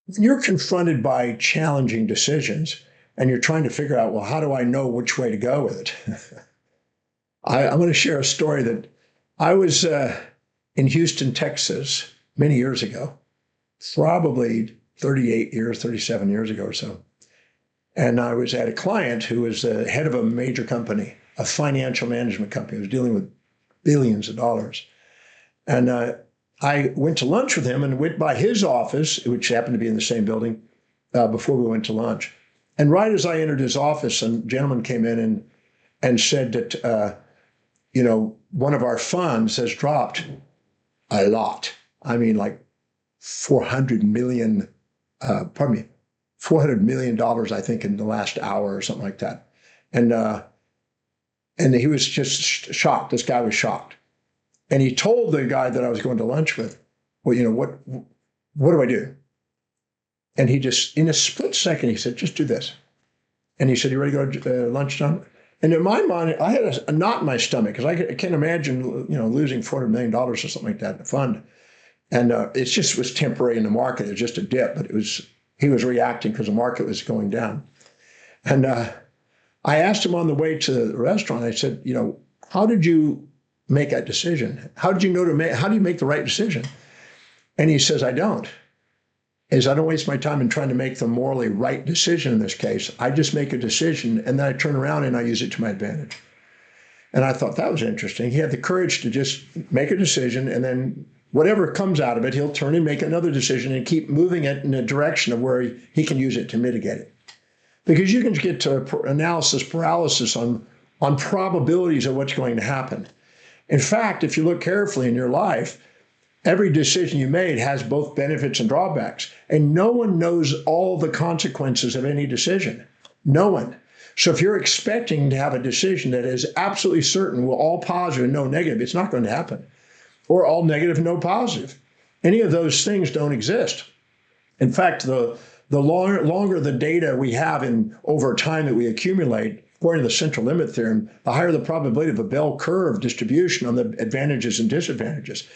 When you're confronted by challenging decisions and you're trying to figure out, well, how do I know which way to go with it? I'm going to share a story that I was in Houston, Texas, many years ago, probably 38 years, 37 years ago or so. And I was at a client who was the head of a major company, a financial management company. It was dealing with billions of dollars. And I went to lunch with him and went by his office, which happened to be in the same building, before we went to lunch. And right as I entered his office, a gentleman came in and said that, one of our funds has dropped a lot. I mean, like 400 million, $400 million, I think, in the last hour or something like that. And he was just shocked. This guy was shocked. And he told the guy that I was going to lunch with, well, what do I do? And he just, in a split second, he said, just do this. And he said, you ready to go to lunch, John? And in my mind, I had a knot in my stomach because I can't imagine, losing $400 million or something like that in a fund. And it just was temporary in the market. It was just a dip, but he was reacting because the market was going down. And I asked him on the way to the restaurant, I said, how did you make that decision? How did you know how do you make the right decision? And he says, I don't waste my time in trying to make the morally right decision in this case. I just make a decision and then I turn around and I use it to my advantage. And I thought that was interesting. He had the courage to just make a decision and then whatever comes out of it, he'll turn and make another decision and keep moving it in a direction of where he can use it to mitigate it. Because you can get to analysis paralysis on probabilities of what's going to happen. In fact, if you look carefully in your life, every decision you made has both benefits and drawbacks. And no one knows all the consequences of any decision. No one. So if you're expecting to have a decision that is absolutely certain, will all positive and no negative, it's not going to happen. Or all negative, no positive. Any of those things don't exist. In fact, the longer the data we have over time that we accumulate, according to the central limit theorem, the higher the probability of a bell curve distribution on the advantages and disadvantages.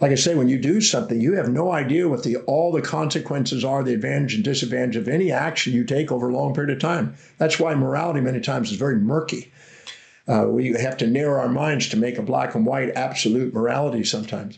Like I say, when you do something, you have no idea what all the consequences are, the advantage and disadvantage of any action you take over a long period of time. That's why morality many times is very murky. We have to narrow our minds to make a black and white absolute morality sometimes.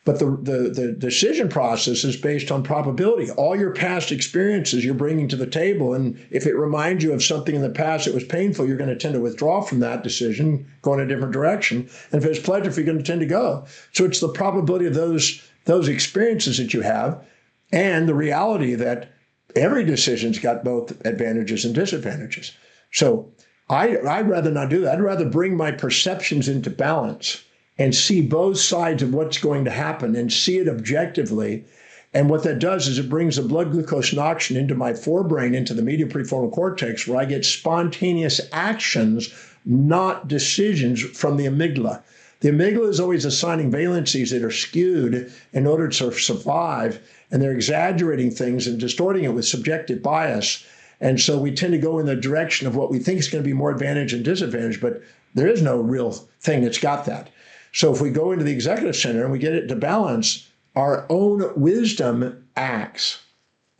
But the decision process is based on probability. All your past experiences you're bringing to the table, and if it reminds you of something in the past that was painful, you're going to tend to withdraw from that decision, go in a different direction. And if it's pleasurable, you're going to tend to go. So it's the probability of those experiences that you have and the reality that every decision's got both advantages and disadvantages. So I'd rather not do that. I'd rather bring my perceptions into balance and see both sides of what's going to happen and see it objectively. And what that does is it brings the blood glucose oxygen into my forebrain, into the medial prefrontal cortex, where I get spontaneous actions, not decisions from the amygdala. The amygdala is always assigning valencies that are skewed in order to survive, and they're exaggerating things and distorting it with subjective bias. And so we tend to go in the direction of what we think is going to be more advantage and disadvantage, but there is no real thing that's got that. So if we go into the executive center and we get it to balance, our own wisdom acts,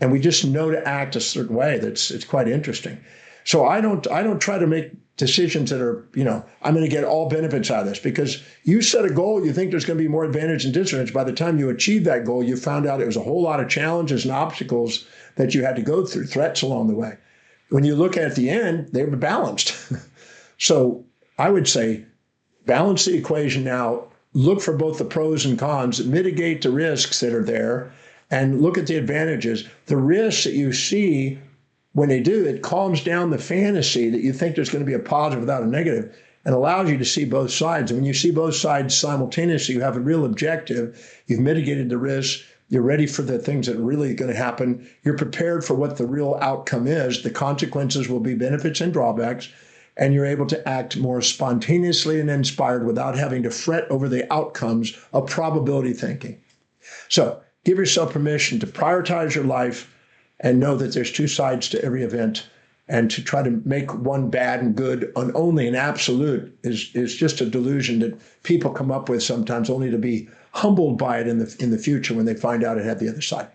and we just know to act a certain way. It's quite interesting. So I don't try to make decisions that are, I'm going to get all benefits out of this, because you set a goal, you think there's going to be more advantage and disadvantage. By the time you achieve that goal, you found out it was a whole lot of challenges and obstacles that you had to go through, threats along the way. When you look at the end, they were balanced. So I would say, balance the equation now, look for both the pros and cons, mitigate the risks that are there, and look at the advantages. The risks that you see when they do, it calms down the fantasy that you think there's going to be a positive without a negative and allows you to see both sides. And when you see both sides simultaneously, you have a real objective, you've mitigated the risks, you're ready for the things that are really going to happen, you're prepared for what the real outcome is, the consequences will be benefits and drawbacks, and you're able to act more spontaneously and inspired without having to fret over the outcomes of probability thinking. So give yourself permission to prioritize your life and know that there's two sides to every event, and to try to make one bad and good on only an absolute is just a delusion that people come up with sometimes, only to be humbled by it in the future when they find out it had the other side.